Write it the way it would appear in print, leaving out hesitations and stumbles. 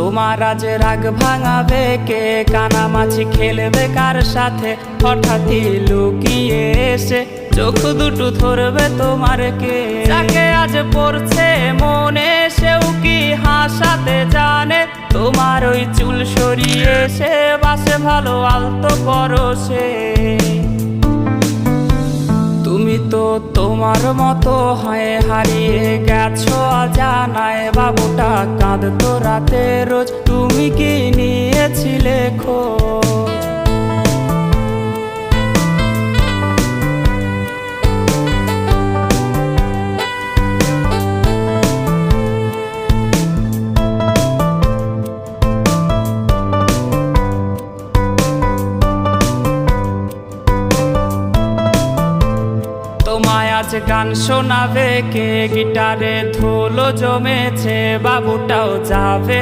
তোমার আজ রাগ ভাঙাবে কে? কানামাছি খেলবে কার সাথে? হঠাৎই লুকিয়ে এসে চোখ দুটো ধরবে তোমার কে? যাকে আজ পড়ছে মনে সেও কি হাসাতে জানে? তোমার ওই চুল সরিয়ে সে বাসে ভালো আলতো পরশে। তুমি তো তোমার মতো হয়ে হারিয়ে গেছো অজানায়। বাবুটা কাঁদতো রাতে রোজ, তুমি কি নিয়েছিলে খোঁজ? তোমায় আজ গান শোনাবে কে? গিটারে ধুলো জমেছে, বাবুটাও যাবে